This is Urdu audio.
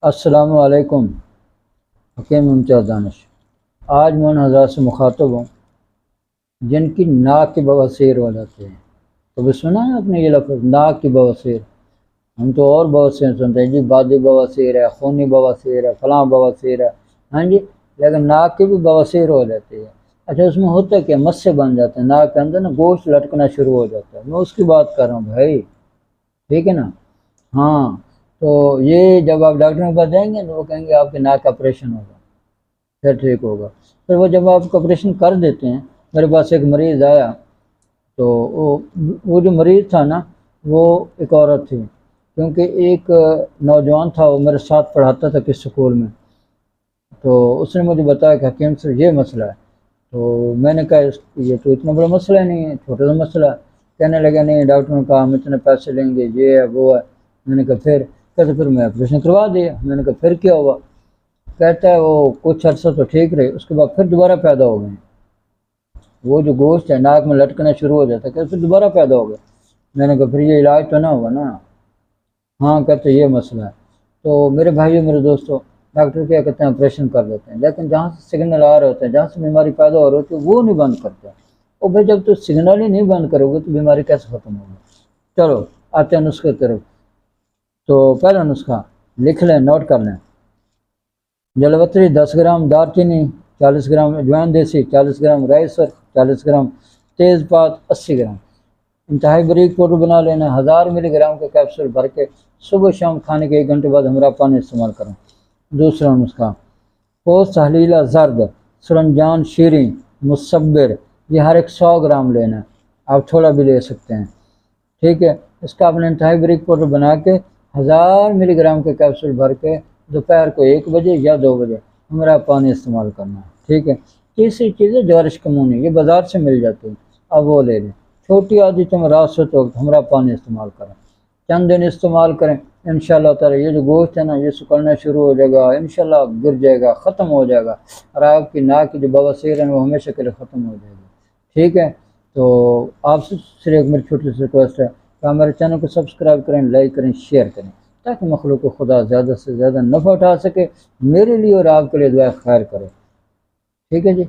السلام علیکم حکیم ممتاز دانش۔ آج میں ان حضرات سے مخاطب ہوں جن کی ناک کے بواسیر ہو جاتے ہیں۔ کبھی سنا ہے آپ نے یہ لفظ ناک کی بواسیر؟ ہم تو اور بواسیر سنتے ہیں، جی بادی بواسیر ہے، خونی بواسیر ہے، فلاں بواسیر ہے، ہاں جی، لیکن ناک کی بھی بواسیر ہو جاتی ہے۔ اچھا، اس میں ہوتا ہے کہ مسے بن جاتے ہیں ناک کے اندر نا، گوشت لٹکنا شروع ہو جاتا ہے، میں اس کی بات کر رہا ہوں بھائی، ٹھیک ہے نا؟ ہاں، تو یہ جب آپ ڈاکٹر کے پاس جائیں گے تو وہ کہیں گے آپ کے ناک کا آپریشن ہوگا، پھر ٹھیک ہوگا۔ پھر وہ جب آپ کا آپریشن کر دیتے ہیں، میرے پاس ایک مریض آیا تو وہ جو مریض تھا نا، وہ ایک عورت تھی، کیونکہ ایک نوجوان تھا وہ میرے ساتھ پڑھاتا تھا کس سکول میں، تو اس نے مجھے بتایا کہ حکیم سے یہ مسئلہ ہے۔ تو میں نے کہا یہ تو اتنا بڑا مسئلہ نہیں ہے، چھوٹا سا مسئلہ ہے۔ کہنے لگا نہیں، ڈاکٹر نے کہا ہم اتنے پیسے لیں گے، یہ ہے وہ ہے۔ میں نے کہا پھر میں آپریشن کروا دیا۔ میں نے کہا پھر کیا ہوا؟ کہتا ہے وہ کچھ عرصہ تو ٹھیک رہے، اس کے بعد پھر دوبارہ پیدا ہو گئے، وہ جو گوشت ہے ناک میں لٹکنا شروع ہو جاتا ہے، کہ پھر دوبارہ پیدا ہو گئے۔ میں نے کہا پھر یہ علاج تو نہ ہوا نا؟ ہاں، کہتے یہ مسئلہ ہے۔ تو میرے بھائیو، میرے دوستو، ڈاکٹر کیا کہتے ہیں آپریشن کر دیتے ہیں، لیکن جہاں سے سگنل آ رہے ہوتے ہیں، جہاں سے بیماری پیدا ہو رہی ہوتی ہے، وہ نہیں بند کرتے۔ اور بھائی جب تو سگنل ہی نہیں بند کرو گے تو بیماری کیسے ختم ہوگی؟ چلو آتے ہیں نسخے کی طرف۔ تو پہلا نسخہ لکھ لیں، نوٹ کر لیں۔ جلوتری 10 گرام، دار چینی 40 گرام، اجوائن دیسی 40 گرام، رائی سرخ 40 گرام، تیز پات 80 گرام۔ انتہائی باریک پاؤڈر بنا لینا، 1000 ملی گرام کے کیپسول بھر کے صبح شام کھانے کے 1 گھنٹے بعد ہمراہ پانی استعمال کریں۔ دوسرا نسخہ پوست تحلیلہ زرد، سرنجان شیریں، مصبر، یہ ہر ایک 100 گرام لینا ہے، آپ تھوڑا بھی لے سکتے ہیں، ٹھیک ہے۔ اس کا اپنے انتہائی باریک پاؤڈر بنا کے 1000 ملی گرام کے کیپسول بھر کے دوپہر کو 1 بجے یا 2 بجے ہمراہ پانی استعمال کرنا ہے، ٹھیک ہے۔ تیسری چیز ہے جوارش کمونی، یہ بازار سے مل جاتی ہے، اب وہ لے لیں۔ چھوٹی عادت میں رات سوتے وقت ہمراہ پانی استعمال کریں، چند دن استعمال کریں، انشاءاللہ تعالی یہ جو گوشت ہے نا یہ سکڑنا شروع ہو جائے گا، انشاءاللہ گر جائے گا، ختم ہو جائے گا، اور آپ کی ناک کی جو بواسیر ہے وہ ہمیشہ کے لیے ختم ہو جائے گی، ٹھیک ہے۔ تو آپ سے صرف ایک میری چھوٹی سی ریکویسٹ ہے کہ ہمارے چینل کو سبسکرائب کریں، لائک کریں، شیئر کریں، تاکہ مخلوق کو خدا زیادہ سے زیادہ نفع اٹھا سکے، میرے لیے اور آپ کے لیے دعا خیر کرے، ٹھیک ہے جی۔